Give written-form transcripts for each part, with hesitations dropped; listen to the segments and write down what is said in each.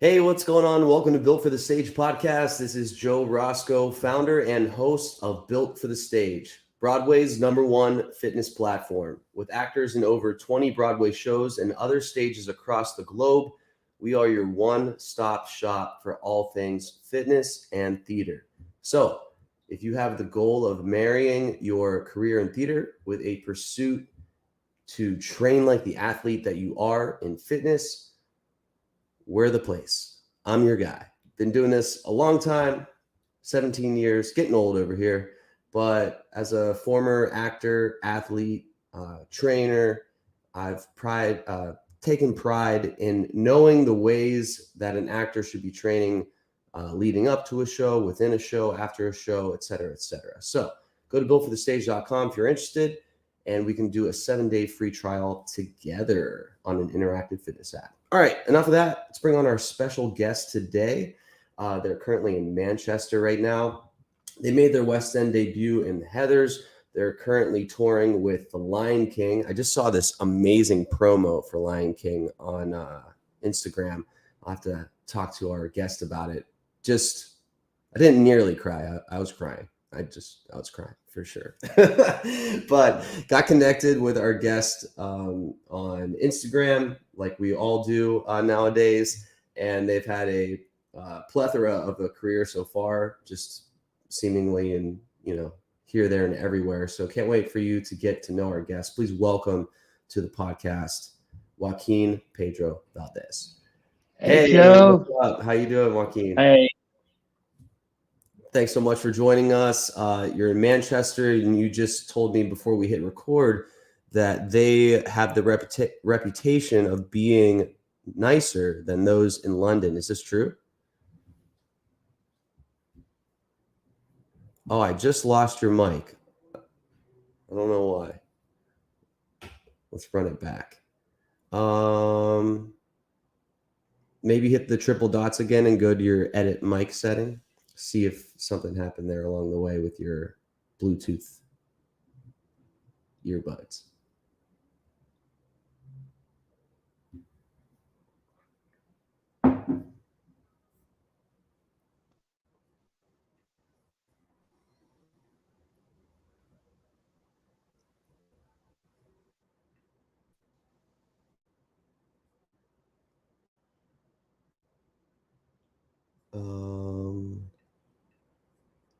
Hey, what's going on? Welcome to Built for the Stage podcast. This is Joe Roscoe, founder and host of Built for the Stage, Broadway's #1 fitness platform. With actors in over 20 Broadway shows and other stages across the globe, we are your one-stop shop for all things fitness and theater. So, if you have the goal of marrying your career in theater with a pursuit to train like the athlete that you are in fitness, we're the place. I'm your guy. Been doing this a long time, 17 years, getting old over here. But as a former actor, athlete, trainer, I've taken pride in knowing the ways that an actor should be training leading up to a show, within a show, after a show, et cetera, et cetera. So go to builtforthestage.com if you're interested, and we can do a 7-day free trial together on an interactive fitness app. All right, enough of that. Let's bring on our special guest today. They're currently in Manchester right now. They made their West End debut in Heathers. They're currently touring with The Lion King. I just saw this amazing promo for Lion King on Instagram. I'll have to talk to our guest about it. I didn't nearly cry. I was crying. I was crying for sure. But got connected with our guest on Instagram, like we all do nowadays. And they've had a plethora of a career so far, just seemingly in, here, there, and everywhere. So can't wait for you to get to know our guest. Please welcome to the podcast, Joaquin Pedro Valdes. Hey, Joe. What's up? How you doing, Joaquin? Hey. Thanks so much for joining us. You're in Manchester, and you just told me before we hit record that they have the reputation of being nicer than those in London. Is this true? Oh, I just lost your mic. I don't know why. Let's run it back. Maybe hit the triple dots again and go to your edit mic setting. See if something happened there along the way with your Bluetooth earbuds.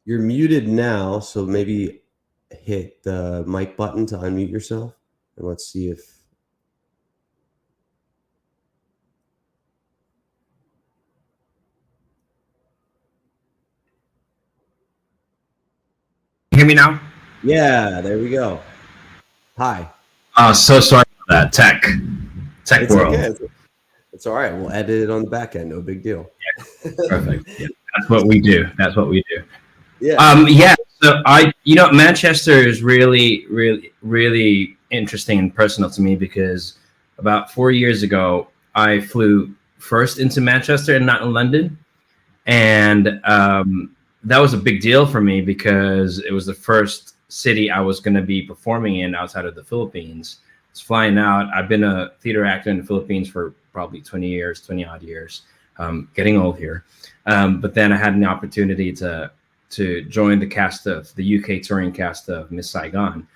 You're muted now, so maybe hit the mic button to unmute yourself, and let's see if. Hear me now? Yeah, there we go. Hi. So sorry about that. Tech It's world. Okay. It's all right. We'll edit it on the back end. No big deal. Yeah, perfect. Yeah, that's what we do. Yeah. Yeah. So Manchester is really, really, really interesting and personal to me because about 4 years ago, I flew first into Manchester and not in London. And that was a big deal for me because it was the first city I was going to be performing in outside of the Philippines. I was flying out. I've been a theater actor in the Philippines for probably 20 odd years, getting old here. But then I had an opportunity to join the cast of the UK touring cast of Miss Saigon.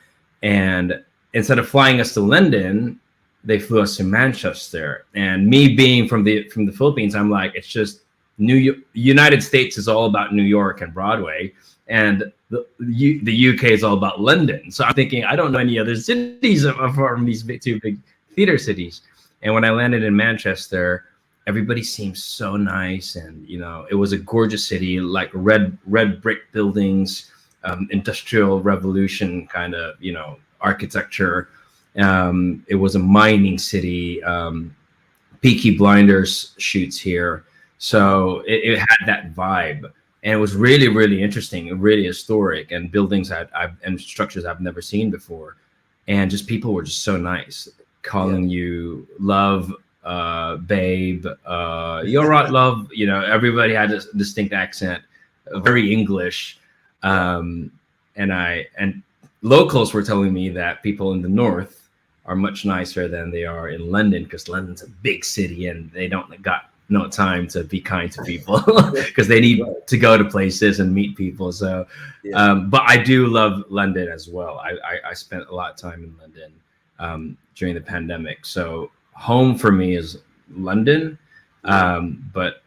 And instead of flying us to London, they flew us to Manchester. And me being from the Philippines, I'm like, it's just United States is all about New York and Broadway, and the UK is all about London. So I'm thinking, I don't know any other cities from these two big theater cities. And when I landed in Manchester, everybody seemed so nice, and it was a gorgeous city, like red brick buildings, industrial revolution kind of architecture. It was a mining city. Peaky Blinders shoots here. So it had that vibe, and it was really, really interesting, really historic, and buildings and structures I've never seen before, and just people were just so nice, calling you love, babe, you're right, love. Everybody had a distinct accent, very English, and locals were telling me that people in the north are much nicer than they are in London, because London's a big city and they don't got no time to be kind to people because they need to go to places and meet people. So, but I do love London as well. I spent a lot of time in London during the pandemic. So home for me is London, but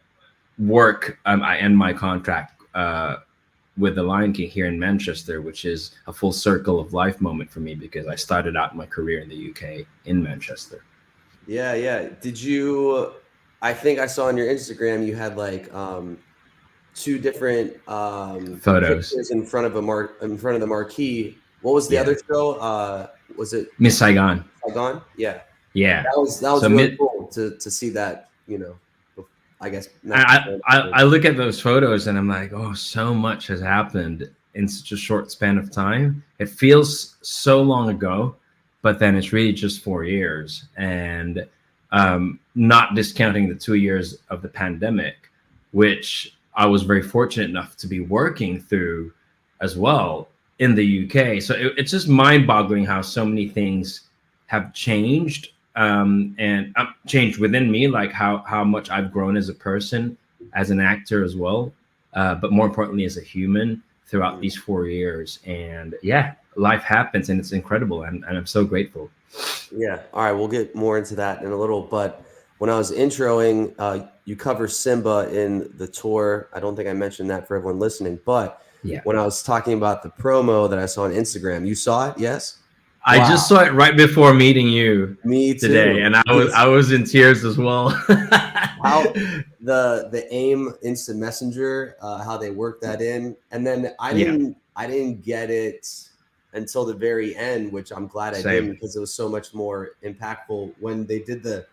work, I end my contract with the Lion King here in Manchester, which is a full circle of life moment for me because I started out my career in the UK in Manchester. Yeah. Did you? I think I saw on your Instagram you had like two different photos pictures in front of the marquee. What was the other show? Was it Miss Saigon? Saigon? Yeah. Yeah. That was So really cool to see that. I guess I look at those photos and I'm like, oh, so much has happened in such a short span of time. It feels so long ago, but then it's really just 4 years. And not discounting the 2 years of the pandemic, which I was very fortunate enough to be working through as well in the UK. So it's just mind-boggling how so many things have changed. And changed within me, like how much I've grown as a person, as an actor as well, but more importantly as a human throughout these 4 years. And yeah, life happens and it's incredible, and I'm so grateful. Yeah. All right, we'll get more into that in a little, but when I was introing, you cover Simba in the tour. I don't think I mentioned that for everyone listening, but when I was talking about the promo that I saw on Instagram, you saw it? Yes. I just saw it right before meeting you. Me too. Today, and I was in tears as well. How the AIM instant messenger, how they worked that in, and then I didn't get it until the very end, which I'm glad I didn't, because it was so much more impactful when they did the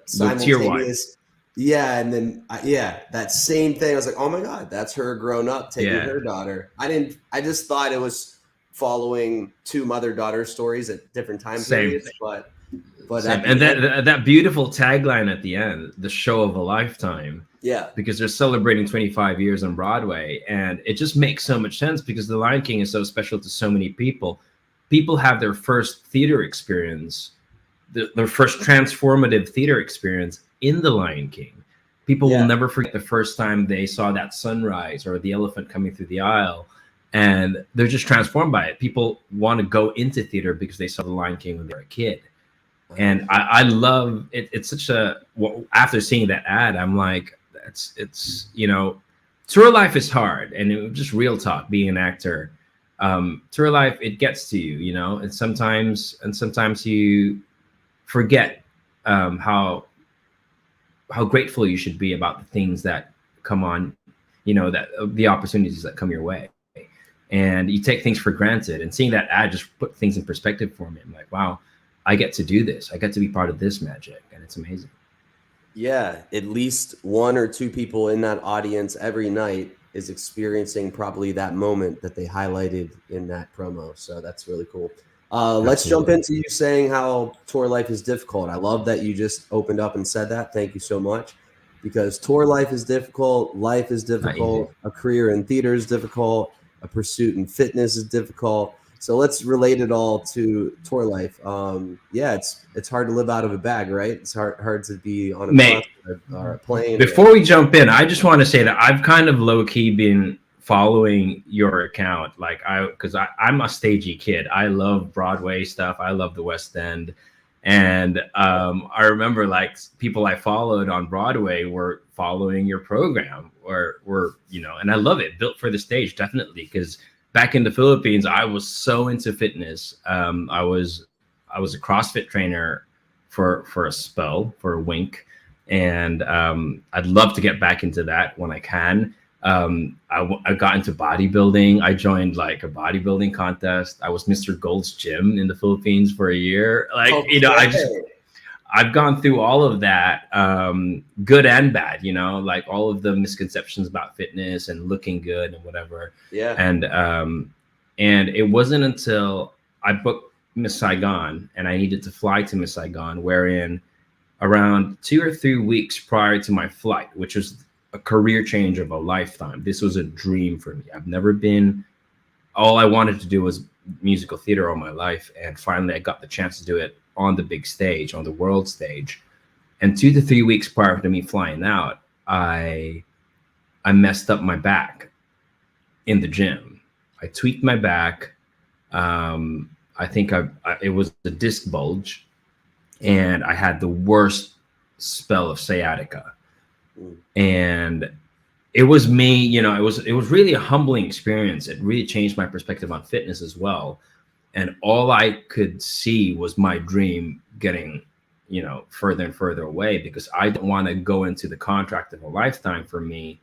simultaneous. And then that same thing. I was like, oh my god, that's her grown up taking her daughter. I just thought it was following two mother-daughter stories at different time periods, but and that beautiful tagline at the end, the show of a lifetime, because they're celebrating 25 years on Broadway, and it just makes so much sense because the Lion King is so special to so many people. People have their first theater experience, their first transformative theater experience in the Lion King. People will never forget the first time they saw that sunrise or the elephant coming through the aisle, and they're just transformed by it. People want to go into theater because they saw the Lion King when they were a kid. And I love it. It's such a, after seeing that ad, I'm like, it's tour life is hard, and it was just real talk being an actor. Tour life, it gets to you, and sometimes you forget how grateful you should be about the things that come on, that the opportunities that come your way. And you take things for granted, and seeing that ad just put things in perspective for me. I'm like, wow, I get to do this. I get to be part of this magic, and it's amazing. Yeah, at least one or two people in that audience every night is experiencing probably that moment that they highlighted in that promo. So that's really cool. Let's jump into you saying how tour life is difficult. I love that you just opened up and said that. Thank you so much, because tour life is difficult. Life is difficult. A career in theater is difficult. A pursuit in fitness is difficult. So let's relate it all to tour life. It's hard to live out of a bag, right? It's hard to be on a bus or a plane. Before we jump in, I just want to say that I've kind of low-key been following your account, because I'm a stagey kid. I love Broadway stuff. I love the West End. And I remember people I followed on Broadway were following your program, and I love it. Built for the Stage, definitely, because back in the Philippines, I was so into fitness. I was a CrossFit trainer for a spell, for a wink, and I'd love to get back into that when I can. I got into bodybuilding. I joined a bodybuilding contest. I was Mr. Gold's Gym in the Philippines for a year. I've gone through all of that, good and bad, all of the misconceptions about fitness and looking good and whatever. Yeah. And it wasn't until I booked Miss Saigon and I needed to fly to Miss Saigon, wherein around 2 or 3 weeks prior to my flight, which was a career change of a lifetime. This was a dream for me. I've never been, all I wanted to do was musical theater all my life. And finally I got the chance to do it on the big stage, on the world stage. And 2 to 3 weeks prior to me flying out, I messed up my back in the gym. I tweaked my back. I think it was a disc bulge, and I had the worst spell of sciatica. And it was me, you know, it was really a humbling experience. It really changed my perspective on fitness as well. And all I could see was my dream getting, you know, further and further away, because I don't want to go into the contract of a lifetime for me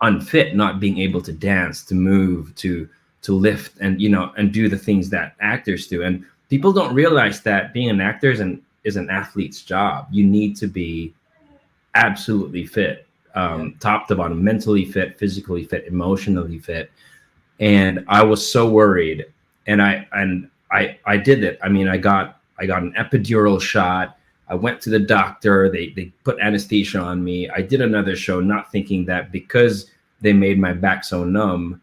unfit, not being able to dance, to move, to lift, and, you know, and do the things that actors do. And people don't realize that being an actor is an athlete's job. You need to be absolutely fit, top to bottom, mentally fit, physically fit, emotionally fit. And I was so worried, and I did it. I mean, I got an epidural shot. I went to the doctor. They put anesthesia on me. I did another show, not thinking that because they made my back so numb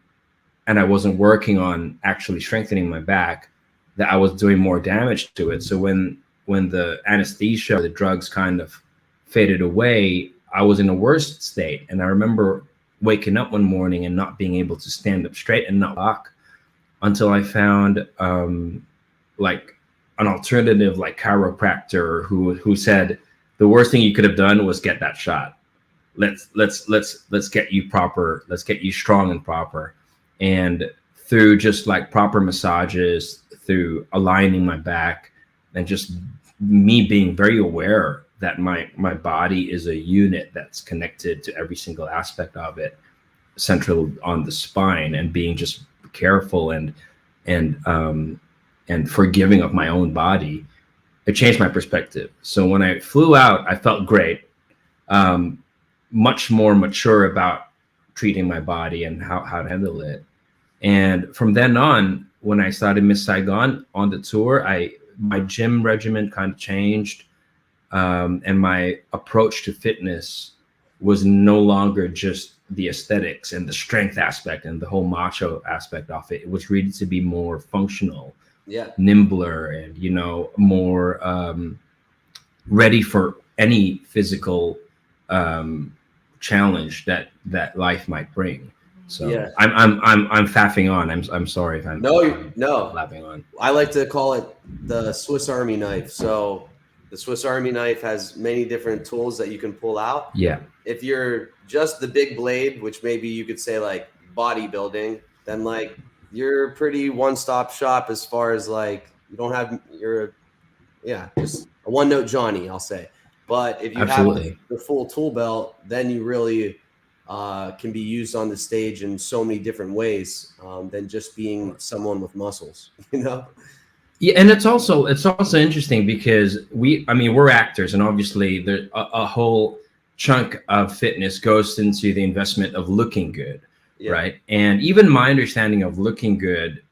and I wasn't working on actually strengthening my back, that I was doing more damage to it. So when the anesthesia, the drugs kind of faded away, I was in a worse state. And I remember waking up one morning and not being able to stand up straight and not walk until I found like an alternative, like chiropractor who said the worst thing you could have done was get that shot. Let's get you proper. Let's get you strong and proper. And through just like proper massages, through aligning my back, and just me being very aware that my body is a unit that's connected to every single aspect of it, central on the spine, and being just careful and forgiving of my own body, it changed my perspective. So when I flew out, I felt great, much more mature about treating my body and how to handle it. And from then on, when I started Miss Saigon on the tour, my gym regimen kind of changed, and my approach to fitness was no longer just the aesthetics and the strength aspect and the whole macho aspect of it. It was really to be more functional, nimbler, and, you know, more ready for any physical challenge that life might bring. So I'm faffing on. I'm sorry if I'm lapping on. I like to call it the Swiss Army knife. So the Swiss Army knife has many different tools that you can pull out. Yeah. If you're just the big blade, which maybe you could say like bodybuilding, then like you're pretty one-stop shop as far as like just a one-note Johnny, I'll say. But if you have the full tool belt, then you really can be used on the stage in so many different ways than just being someone with muscles, you know? Yeah, and it's also interesting because we're actors, and obviously there's a whole chunk of fitness goes into the investment of looking good, right? And even my understanding of looking good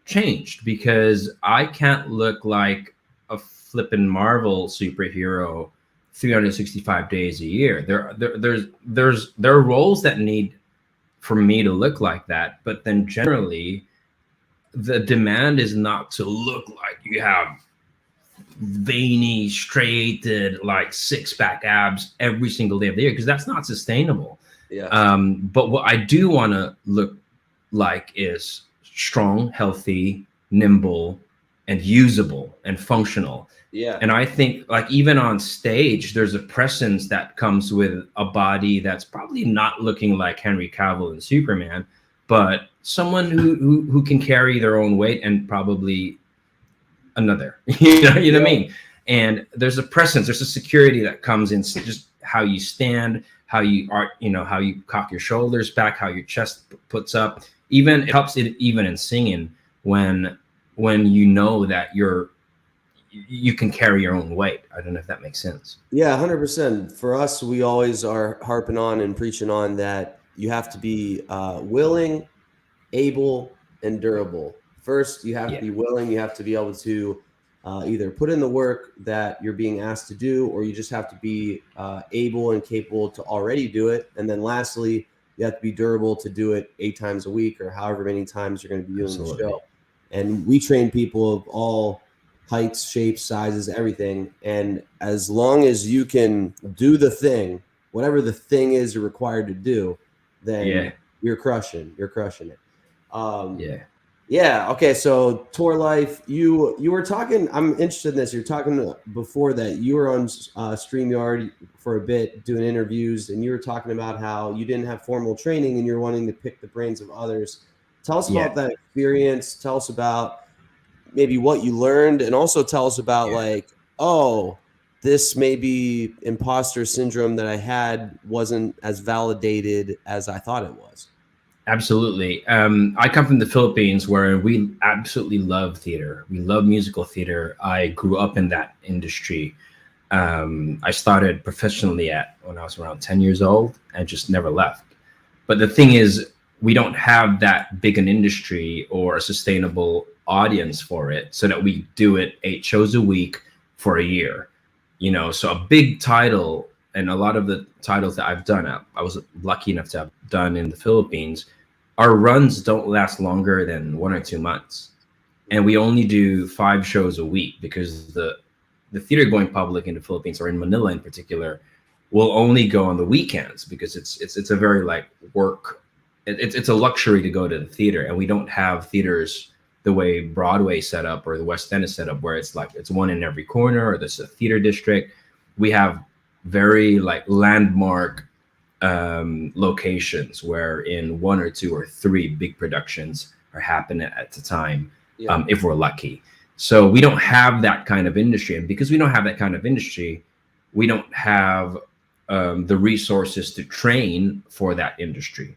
changed, because I can't look like a flippin' Marvel superhero 365 days a year. There are roles that need for me to look like that, but then generally the demand is not to look like you have veiny, striated, like six-pack abs every single day of the year, because that's not sustainable. But what I do want to look like is strong, healthy, nimble, and usable and functional. And I think, like, even on stage, there's a presence that comes with a body that's probably not looking like Henry Cavill and Superman, but someone who can carry their own weight, and probably another, you know what I mean? And there's a presence, there's a security that comes in just how you stand, how you are, you know, how you cock your shoulders back, how your chest puts up. Even it helps even in singing when you know that you can carry your own weight. I don't know if that makes sense. Yeah, 100%. For us, we always are harping on and preaching on that you have to be willing, able, and durable. First, you have to be willing. You have to be able to either put in the work that you're being asked to do, or you just have to be able and capable to already do it. And then lastly, you have to be durable to do it 8 times a week or however many times you're going to be doing the show. And we train people of all heights, shapes, sizes, everything. And as long as you can do the thing, whatever the thing is you're required to do, then you're crushing it. Yeah. Okay. So tour life, you were talking, I'm interested in this. You're talking before that you were on StreamYard for a bit doing interviews, and you were talking about how you didn't have formal training and you're wanting to pick the brains of others. Tell us about that experience. Tell us about maybe what you learned, and also tell us about like, oh, this maybe imposter syndrome that I had wasn't as validated as I thought it was. Absolutely. I come from the Philippines, where we absolutely love theater. We love musical theater. I grew up in that industry. I started professionally when I was around 10 years old and just never left. But the thing is, we don't have that big an industry or a sustainable audience for it, so that we do it 8 shows a week for a year. So a big title, and a lot of the titles that I've done, I was lucky enough to have done in the Philippines, our runs don't last longer than 1 or 2 months. And we only do 5 shows a week, because the theater going public in the Philippines, or in Manila in particular, will only go on the weekends, because it's a very like work. It's a luxury to go to the theater, and we don't have theaters the way Broadway set up or the West End is set up, where it's like it's one in every corner, or there's a theater district. We have very like landmark locations where in 1 or 2 or 3 big productions are happening at the time, if we're lucky. So we don't have that kind of industry, and because we don't have that kind of industry, we don't have the resources to train for that industry.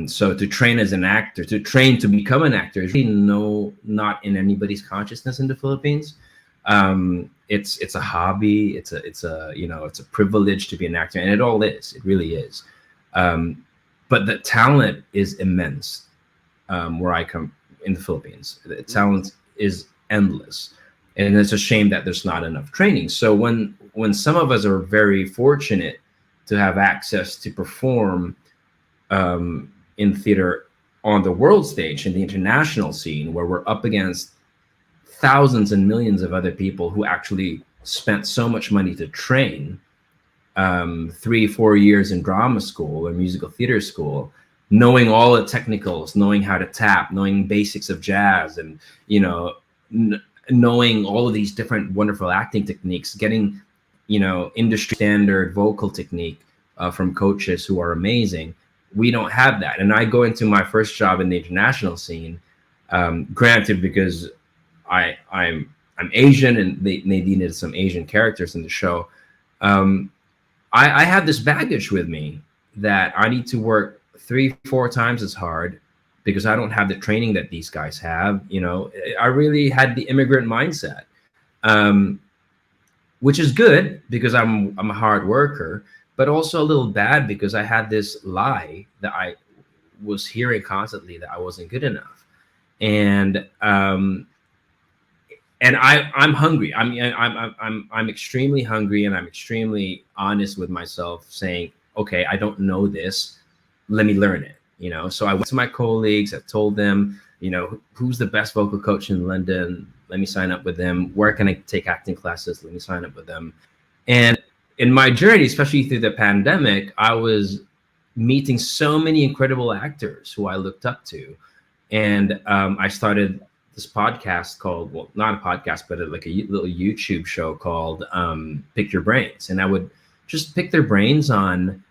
So to train as an actor, to train to become an actor, is really not in anybody's consciousness in the Philippines. It's a hobby. It's a privilege to be an actor, and it all is. It really is. But the talent is immense. Where I come in the Philippines, the talent is endless, and it's a shame that there's not enough training. So when some of us are very fortunate to have access to perform in theater on the world stage, in the international scene, where we're up against thousands and millions of other people who actually spent so much money to train 3-4 years in drama school or musical theater school, knowing all the technicals, knowing how to tap, knowing basics of jazz, and knowing all of these different wonderful acting techniques, getting industry standard vocal technique from coaches who are amazing. We don't have that. And I go into my first job in the international scene, granted, because I'm Asian, and they needed some Asian characters in the show. I have this baggage with me that I need to work 3-4 times as hard, because I don't have the training that these guys have. I really had the immigrant mindset, which is good because I'm a hard worker, but also a little bad because I had this lie that I was hearing constantly, that I wasn't good enough. And I'm hungry. I mean, I'm extremely hungry, and I'm extremely honest with myself, saying, okay, I don't know this. Let me learn it. So I went to my colleagues. I told them, who's the best vocal coach in London? Let me sign up with them. Where can I take acting classes? Let me sign up with them. And in my journey, especially through the pandemic, I was meeting so many incredible actors who I looked up to. And I started this podcast called, well, not a podcast, but like a little YouTube show called Pick Your Brains. And I would just pick their brains on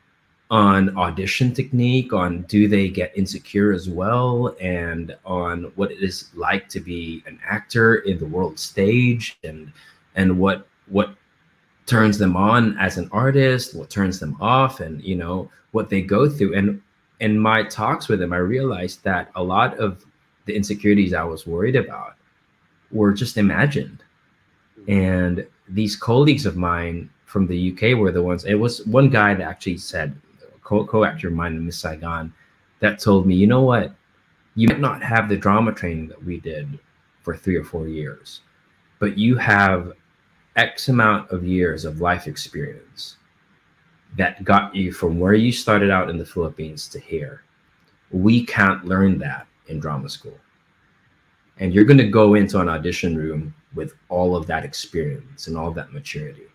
audition technique, on do they get insecure as well, and on what it is like to be an actor in the world stage, and what turns them on as an artist, what turns them off, and what they go through. And in my talks with them, I realized that a lot of the insecurities I was worried about were just imagined. And these colleagues of mine from the UK were the ones. It was one guy that actually said, co-actor of mine in Miss Saigon, that told me, you know what, you might not have the drama training that we did for 3 or 4 years, but you have X amount of years of life experience that got you from where you started out in the Philippines to here. We can't learn that in drama school. and you're going to go into an audition room with all of that experience and all of that maturity,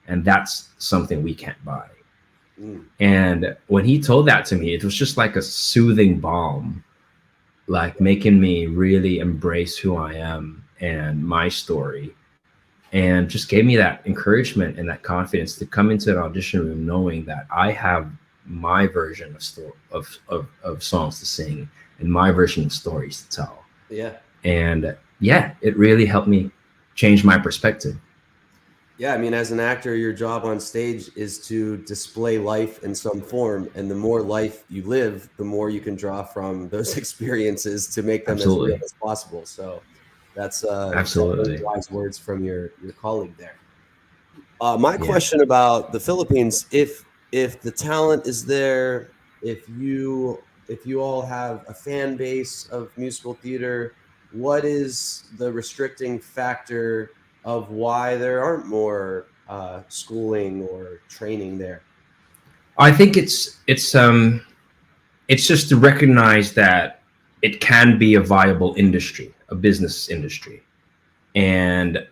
and that's something we can't buy. And when he told that to me, it was just like a soothing balm, like making me really embrace who I am and my story, and just gave me that encouragement and that confidence to come into an audition room knowing that I have my version of songs to sing and my version of stories to tell. Yeah. And yeah, it really helped me change my perspective. Yeah, I mean, as an actor, your job on stage is to display life in some form, and the more life you live, the more you can draw from those experiences to make them Absolutely. as real as possible. So that's Absolutely wise words from your colleague there. My question about the Philippines: if the talent is there, if you all have a fan base of musical theater, what is the restricting factor of why there aren't more schooling or training there? I think it's just to recognize that it can be a viable industry, a business industry, and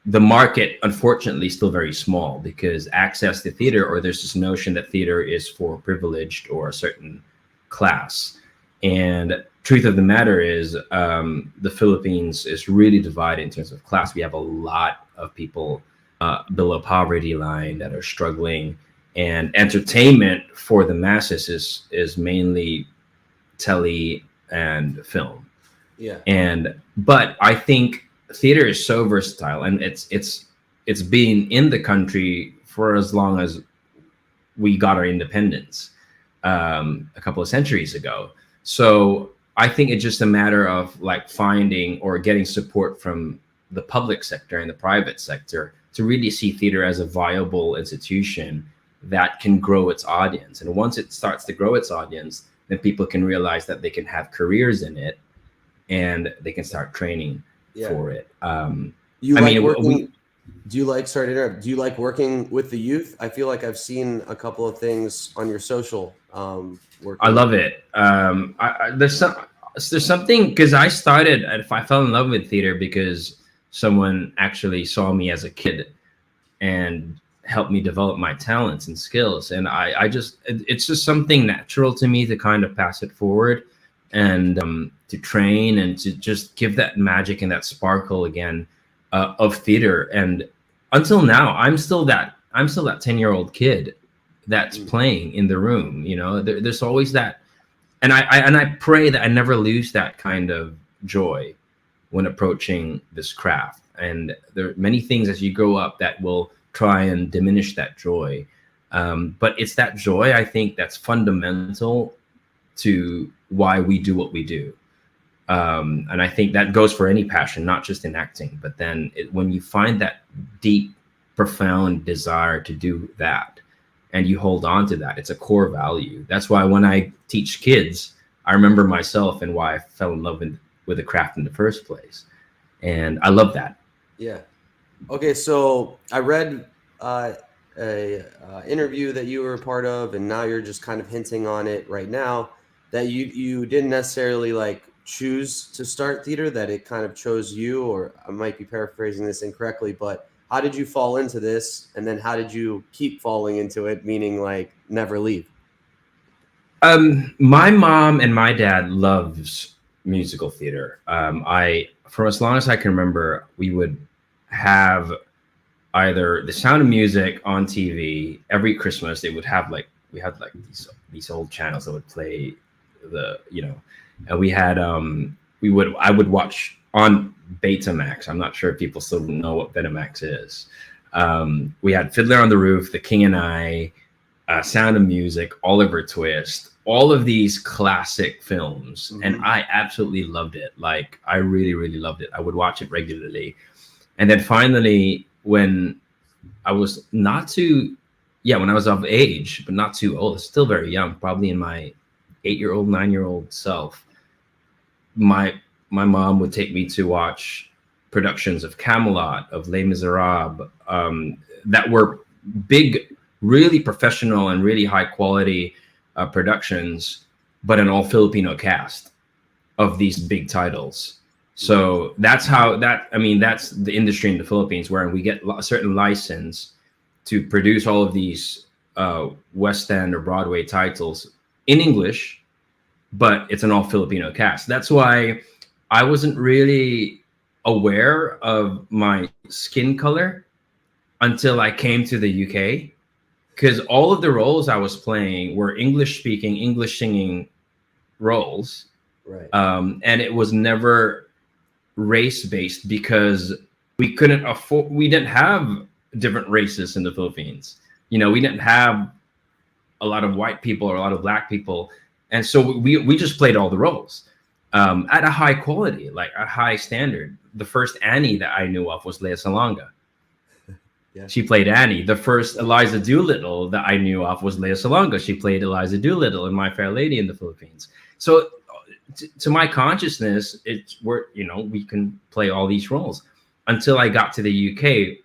the market, unfortunately, is still very small because access to theater, or there's this notion that theater is for privileged or a certain class. And truth of the matter is, the Philippines is really divided in terms of class. We have a lot of people below poverty line that are struggling, and entertainment for the masses is mainly telly and film. Yeah. But I think theater is so versatile, and it's been in the country for as long as we got our independence, a couple of centuries ago. So I think it's just a matter of like finding or getting support from the public sector and the private sector to really see theater as a viable institution that can grow its audience. And once it starts to grow its audience, then people can realize that they can have careers in it and they can start training for it. Do you like working with the youth? I feel like I've seen a couple of things on your social. I love it. There's something, because I fell in love with theater because someone actually saw me as a kid and helped me develop my talents and skills. And it's just something natural to me to kind of pass it forward and to train and to just give that magic and that sparkle again of theater. And until now, I'm still that 10-year-old kid that's playing in the room. You know, there's always that, and I pray that I never lose that kind of joy when approaching this craft. And there are many things as you grow up that will try and diminish that joy, but it's that joy, I think, that's fundamental to why we do what we do. And I think that goes for any passion, not just in acting, but then when you find that deep, profound desire to do that and you hold on to that, it's a core value. That's why when I teach kids, I remember myself and why I fell in love with the craft in the first place. And I love that. Yeah. Okay. So I read a interview that you were a part of, and now you're just kind of hinting on it right now, that you didn't necessarily like choose to start theater, that it kind of chose you, or I might be paraphrasing this incorrectly, but how did you fall into this? And then how did you keep falling into it, meaning like never leave? My mom and my dad loves musical theater. For as long as I can remember, we would have either The Sound of Music on TV every Christmas. They would have we had these old channels that would play and we had I would watch on Betamax. I'm not sure if people still know what Betamax is. We had Fiddler on the Roof, The King and I, Sound of Music, Oliver Twist, all of these classic films. Mm-hmm. And I absolutely loved it. Like, I really, really loved it. I would watch it regularly. And then finally, when I was when I was of age, but not too old, still very young, probably in my 8-year-old, 9-year-old self, my mom would take me to watch productions of Camelot, of Les Miserables, that were big, really professional and really high quality productions, but an all Filipino cast of these big titles. So that's that's the industry in the Philippines, where we get a certain license to produce all of these West End or Broadway titles in English, but it's an all Filipino cast. That's why I wasn't really aware of my skin color until I came to the UK, because all of the roles I was playing were English speaking, English singing roles. Right. And it was never race based, because we didn't have different races in the Philippines. We didn't have a lot of white people or a lot of black people. And so we just played all the roles at a high quality, like a high standard. The first Annie that I knew of was Lea Salonga. Yeah. She played Annie. The first Eliza Doolittle that I knew of was Lea Salonga. She played Eliza Doolittle in My Fair Lady in the Philippines. So to my consciousness, we can play all these roles, until I got to the UK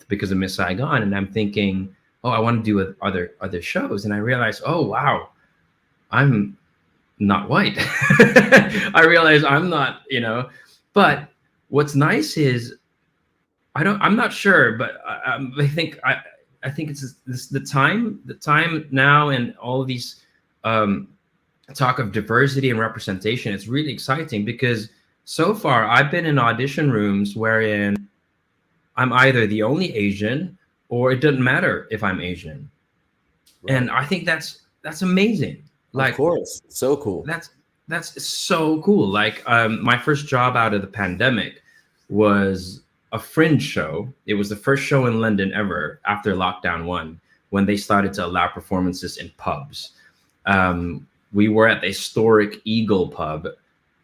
because of Miss Saigon, and I'm thinking, oh, I want to do other shows, and I realized, oh wow, I'm not white. I realized I'm not, But what's nice is I'm not sure, but I think it's the time now, and all of these talk of diversity and representation. It's really exciting, because so far I've been in audition rooms wherein I'm either the only Asian, or it doesn't matter if I'm Asian. Right. And I think that's amazing. Like, of course, so cool. That's so cool. Like, my first job out of the pandemic was a Fringe show. It was the first show in London ever after lockdown 1, when they started to allow performances in pubs. We were at the historic Eagle pub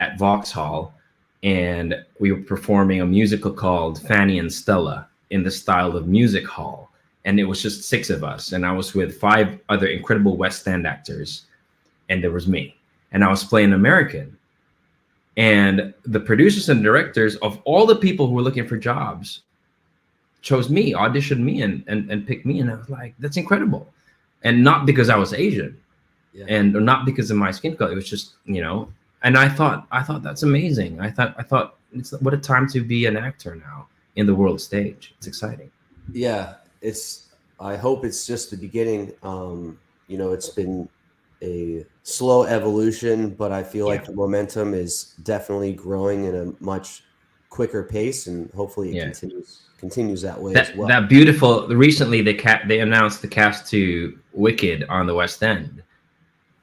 at Vauxhall, and we were performing a musical called Fanny and Stella in the style of music hall. And it was just 6 of us. And I was with 5 other incredible West End actors. And there was me. And I was playing American. And the producers and directors of all the people who were looking for jobs chose me, auditioned me, and picked me. And I was like, that's incredible. And not because I was Asian. Yeah. And not because of my skin color. It was just, and I thought that's amazing. I thought what a time to be an actor now in the world stage. It's exciting. Yeah, I hope it's just the beginning. It's been a slow evolution, but I feel like the momentum is definitely growing in a much quicker pace, and hopefully it continues that way as well. That beautiful. Recently, they announced the cast to Wicked on the West End.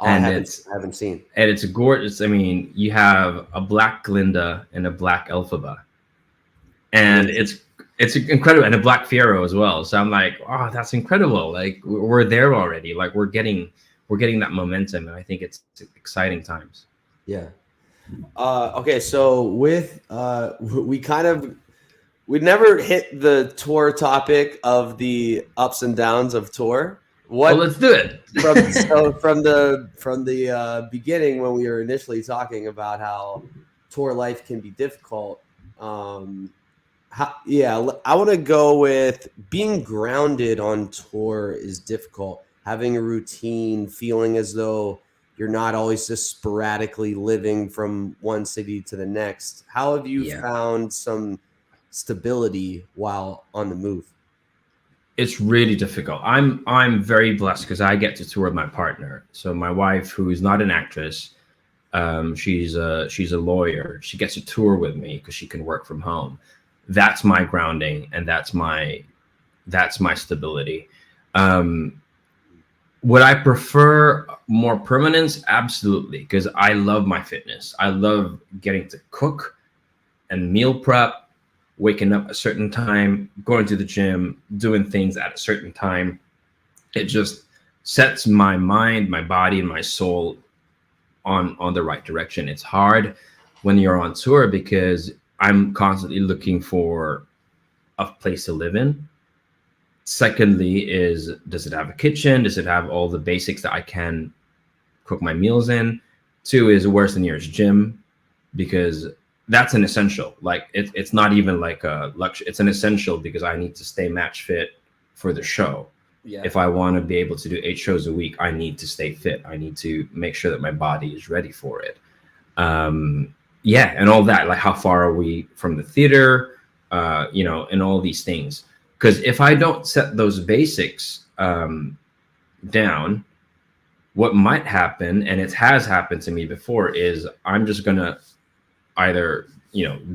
And I haven't seen. And it's gorgeous. I mean, you have a black Glinda and a black Elphaba, and it's incredible, and a black Fiero as well. So I'm like, oh, that's incredible. Like, we're there already. Like, we're getting that momentum, and I think it's exciting times. Yeah. Okay. So we never hit the tour topic of the ups and downs of tour. Well, let's do it. From the beginning, when we were initially talking about how tour life can be difficult, I want to go with being grounded on tour is difficult. Having a routine, feeling as though you're not always just sporadically living from one city to the next. How have you found some stability while on the move? It's really difficult. I'm very blessed because I get to tour with my partner. So my wife, who is not an actress, she's a lawyer. She gets to tour with me because she can work from home. That's my grounding, and that's my stability. Would I prefer more permanence? Absolutely, because I love my fitness. I love getting to cook and meal prep, waking up at a certain time, going to the gym, doing things at a certain time. It just sets my mind, my body, and my soul on the right direction. It's hard when you're on tour because I'm constantly looking for a place to live in. Secondly is, does it have a kitchen? Does it have all the basics that I can cook my meals in? 2 is, where's the nearest gym? Because that's an essential. Like, it's not even like a luxury. It's an essential because I need to stay match fit for the show. Yeah. If I want to be able to do 8 shows a week, I need to stay fit. I need to make sure that my body is ready for it. yeah, and all that, like how far are we from the theater, and all these things. Because if I don't set those basics down, what might happen, and it has happened to me before, is I'm just gonna either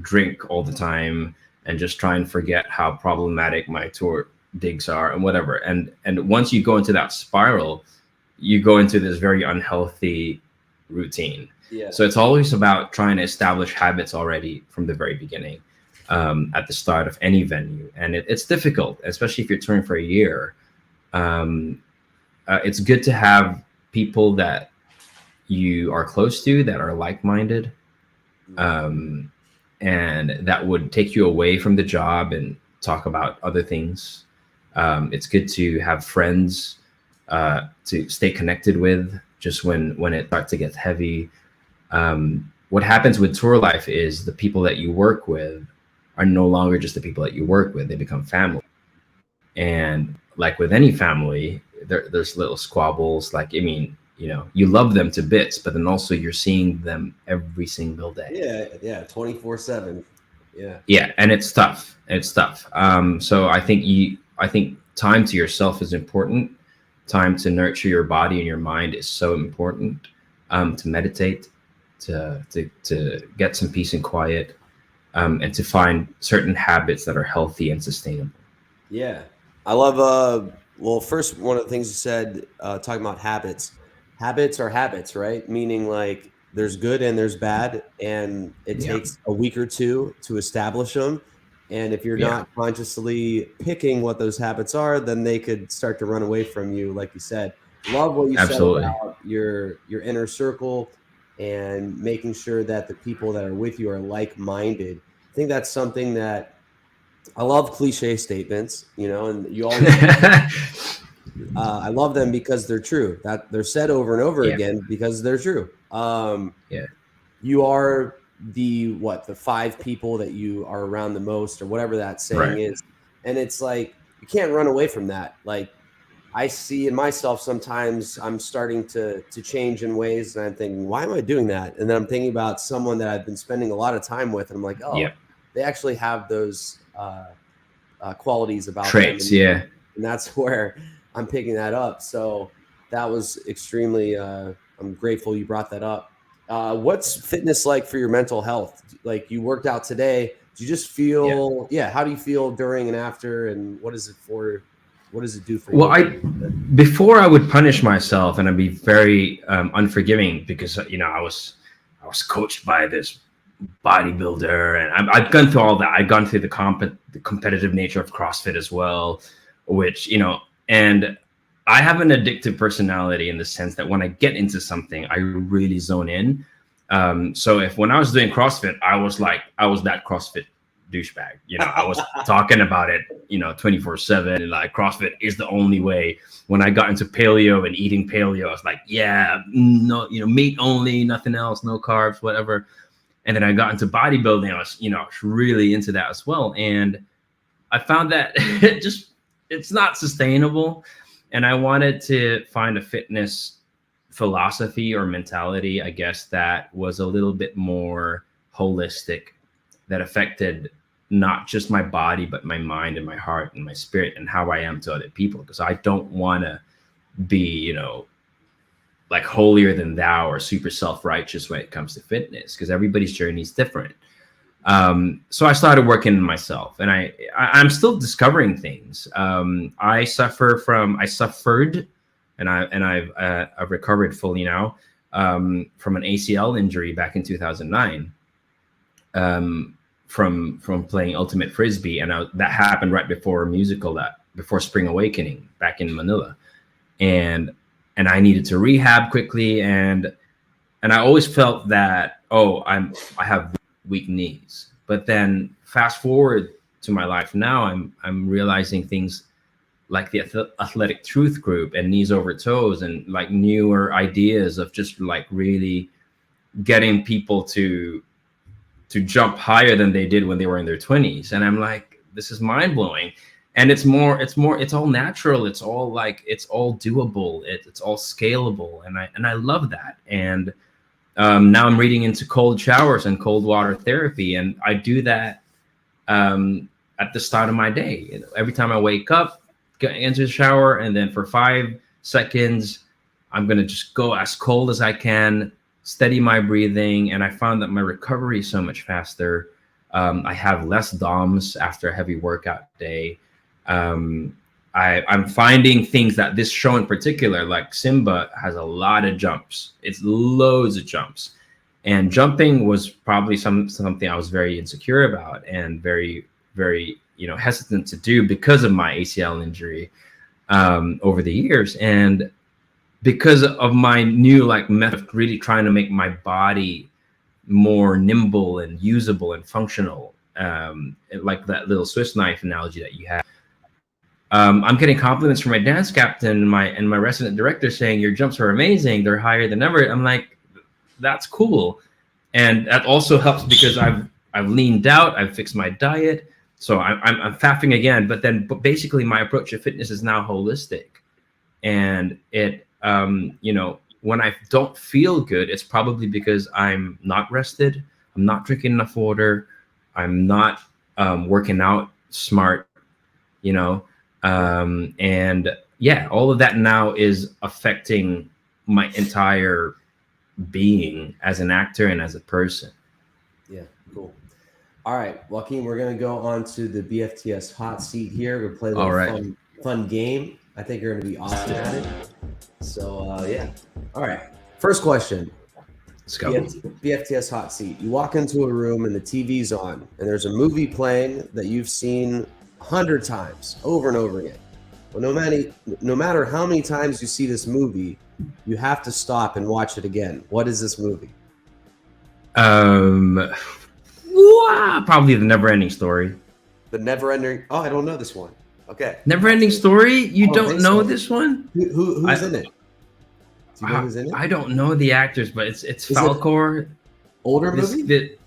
drink all the time and just try and forget how problematic my tour digs are and whatever. And once you go into that spiral, you go into this very unhealthy routine. Yeah. So it's always about trying to establish habits already from the very beginning, at the start of any venue. And it's difficult, especially if you're touring for a year. It's good to have people that you are close to that are like-minded, and that would take you away from the job and talk about other things. It's good to have friends to stay connected with just when it starts to get heavy. What happens with tour life is the people that you work with are no longer just the people that you work with. They become family. And like with any family, there's little squabbles. Like, I mean, you love them to bits, but then also you're seeing them every single day. Yeah, 24/7. Yeah. Yeah, and it's tough. So I think time to yourself is important. Time to nurture your body and your mind is so important. To meditate, to get some peace and quiet, and to find certain habits that are healthy and sustainable. Yeah. I love, well, first, one of the things you said, talking about habits. Habits are habits, right? Meaning, like, there's good and there's bad, and it takes a week or two to establish them. And if you're not consciously picking what those habits are, then they could start to run away from you, like you said. Love what you Absolutely. said about your inner circle and making sure that the people that are with you are like-minded. I think that's something that I love. Cliche statements, and you always I love them because they're true. That they're said over and over again because they're true. You are the 5 people that you are around the most, or whatever that saying is. And it's like, you can't run away from that. Like, I see in myself, sometimes I'm starting to change in ways, and I'm thinking, why am I doing that? And then I'm thinking about someone that I've been spending a lot of time with, and I'm like, they actually have those qualities about traits. them. And that's where I'm picking that up. So that was extremely, I'm grateful you brought that up. What's fitness like for your mental health? Like, you worked out today. Do you just feel, how do you feel during and after? And what is it for? What does it do for you? Well, before I would punish myself, and I'd be very unforgiving, because, I was coached by this bodybuilder, and I've gone through all that. I've gone through the competitive nature of CrossFit as well, which, and I have an addictive personality in the sense that when I get into something, I really zone in. So when I was doing CrossFit, I was that CrossFit douchebag. I was talking about it, 24/7, and like, CrossFit is the only way. When I got into paleo and eating paleo, I was like, no, meat only, nothing else, no carbs, whatever. And then I got into bodybuilding. I was really into that as well. And I found that it's not sustainable. And I wanted to find a fitness philosophy or mentality, I guess, that was a little bit more holistic, that affected not just my body, but my mind and my heart and my spirit and how I am to other people. Because I don't want to be, like, holier than thou or super self-righteous when it comes to fitness, because everybody's journey is different. So I started working on myself, and I'm still discovering things. I suffered, and I've recovered fully now, from an ACL injury back in 2009, from playing ultimate frisbee, and that happened right before a musical, before Spring Awakening back in Manila, and I needed to rehab quickly, and I always felt that, I have weak knees. But then fast forward to my life now, I'm realizing things like the Athletic Truth Group and Knees Over Toes, and like newer ideas of just like really getting people to jump higher than they did when they were in their 20s. And I'm like, this is mind blowing. And it's all natural. It's all like, it's all doable. It's all scalable. And I love that. And now I'm reading into cold showers and cold water therapy, and I do that at the start of my day. Every time I wake up, get into the shower, and then for 5 seconds, I'm gonna just go as cold as I can, steady my breathing, and I found that my recovery is so much faster. I have less DOMS after a heavy workout day. I'm finding things that this show in particular, like Simba, has a lot of jumps. It's loads of jumps. And jumping was probably something I was very insecure about and very, very, hesitant to do because of my ACL injury over the years. And because of my new method of really trying to make my body more nimble and usable and functional, like that little Swiss knife analogy that you had. I'm getting compliments from my dance captain and my resident director saying your jumps are amazing. They're higher than ever. I'm like, that's cool. And that also helps because I've leaned out. I've fixed my diet. So I'm faffing again. But basically my approach to fitness is now holistic. And it, when I don't feel good, it's probably because I'm not rested. I'm not drinking enough water. I'm not working out smart, and yeah, all of that now is affecting my entire being as an actor and as a person. Yeah, cool. All right, Joaquin, we're going to go on to the BFTS hot seat here. We're going to play a little fun game. I think you're going to be awesome at it. So, yeah. All right. First question. Let's go. BFTS hot seat. You walk into a room and the TV's on, and there's a movie playing that you've seen 100 times over and over again. Well, no matter how many times you see this movie, you have to stop and watch it again. What is this movie? Probably The Never-Ending Story. The Never-Ending. Oh, I don't know this one. Okay. Never-Ending Story? You don't know this one? Who's in it? Do you know who's in it? I don't know the actors, but it's Falcor. Older movie?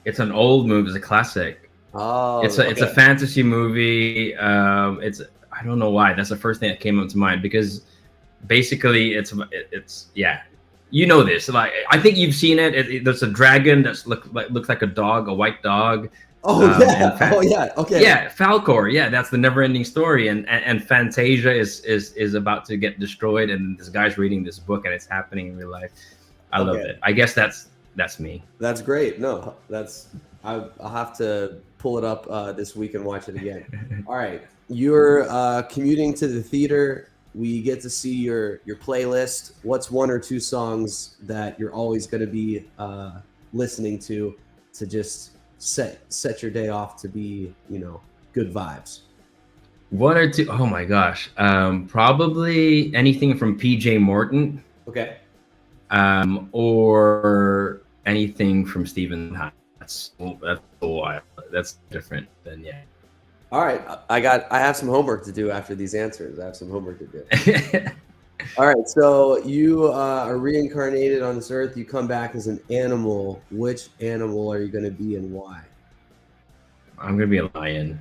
It's an old movie. It's a classic. Oh, it's a fantasy movie. I don't know why. That's the first thing that came up to mind because basically it's yeah. You know this. Like I think you've seen it. There's a dragon that looks like a dog, a white dog. Oh yeah. Okay. Yeah, Falcor. Yeah, that's The Never-Ending Story, and Fantasia is about to get destroyed, and this guy's reading this book, and it's happening in real life. I love it. I guess that's me. That's great. No, I'll have to pull it up this week and watch it again. All right, you're commuting to the theater. We get to see your playlist. What's one or two songs that you're always going to be listening to just set your day off to be, good vibes? One or two. Oh my gosh. Probably anything from PJ Morton. Okay. Or anything from Stephen Hines. That's a while. That's different than yeah. All right. I have some homework to do after these answers. I have some homework to do. All right. So you are reincarnated on this earth. You come back as an animal. Which animal are you going to be and why? I'm going to be a lion.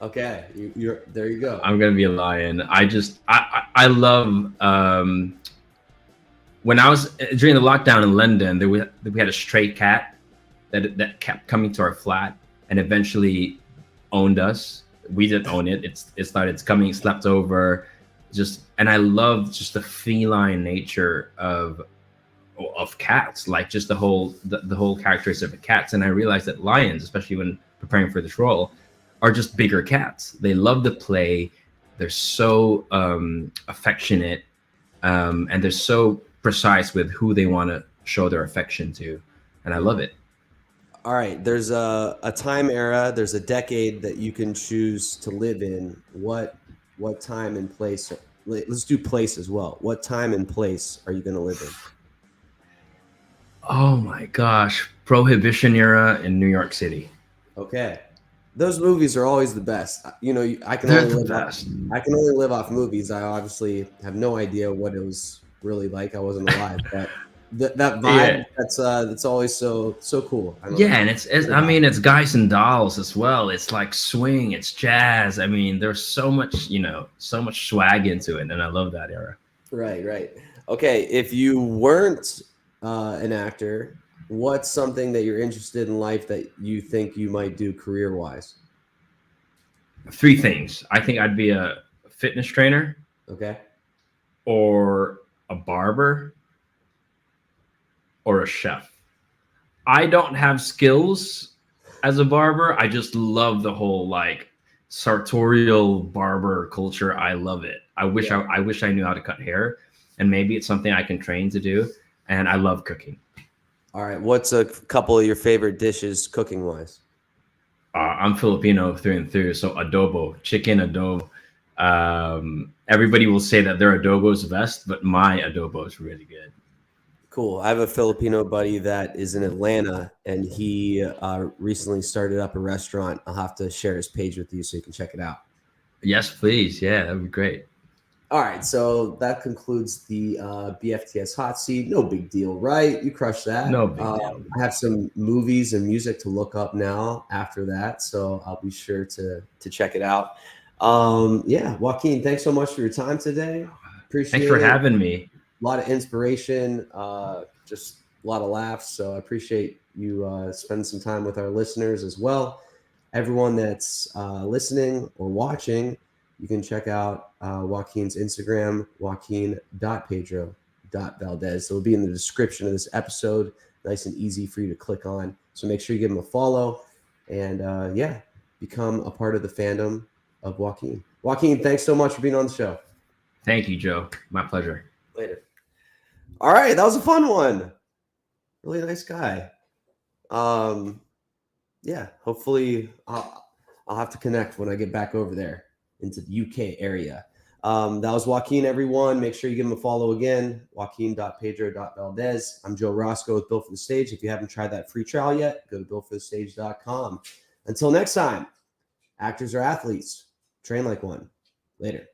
Okay. You're there you go. I'm going to be a lion. I love, when I was during the lockdown in London, we had a stray cat that kept coming to our flat and eventually owned us. We didn't own it. It started coming, slept over, and I love just the feline nature of cats, like just the whole characteristic of cats. And I realized that lions, especially when preparing for this role, are just bigger cats. They love to play. They're so affectionate, and they're so precise with who they want to show their affection to, and I love it. All right, there's a time era, there's a decade that you can choose to live in. What time and place? Let's do place as well. What time and place are you going to live in? Oh my gosh, Prohibition era in New York City. Okay, those movies are always the best. I can only live off movies. I obviously have no idea what it was really like. I wasn't alive, but that vibe, that's always so cool. And it's guys and dolls as well. It's like swing, it's jazz. I mean, there's so much swag into it, and I love that era. Right. Okay, if you weren't an actor, what's something that you're interested in life that you think you might do career-wise? 3 things. I think I'd be a fitness trainer, Okay. or a barber, or a chef. I don't have skills as a barber. I just love the whole like sartorial barber culture. I love it. I wish I knew how to cut hair, and maybe it's something I can train to do. And I love cooking. All right. What's a couple of your favorite dishes cooking-wise? I'm Filipino through and through, so adobo, chicken adobo. Everybody will say that their adobo is best, but my adobo is really good. Cool. I have a Filipino buddy that is in Atlanta, and he recently started up a restaurant. I'll have to share his page with you so you can check it out. Yes, please. Yeah, that'd be great. All right. So that concludes the BFTS hot seat. No big deal, right? You crushed that. No big deal. I have some movies and music to look up now after that, so I'll be sure to check it out. Yeah, Joaquin, thanks so much for your time today. Appreciate Thanks for it. having me. A lot of inspiration, just a lot of laughs. So I appreciate you spending some time with our listeners as well. Everyone that's listening or watching, you can check out Joaquin's Instagram, joaquin.pedro.valdes. It'll be in the description of this episode. Nice and easy for you to click on. So make sure you give him a follow and become a part of the fandom of Joaquin. Joaquin, thanks so much for being on the show. Thank you, Joe. My pleasure. Later. All right, that was a fun one. Really nice guy. Yeah, hopefully I'll have to connect when I get back over there into the UK area. That was Joaquin, everyone. Make sure you give him a follow again, joaquin.pedro.valdes. I'm Joe Roscoe with Built for the Stage. If you haven't tried that free trial yet, go to builtforthestage.com. Until next time, actors or athletes, train like one. Later.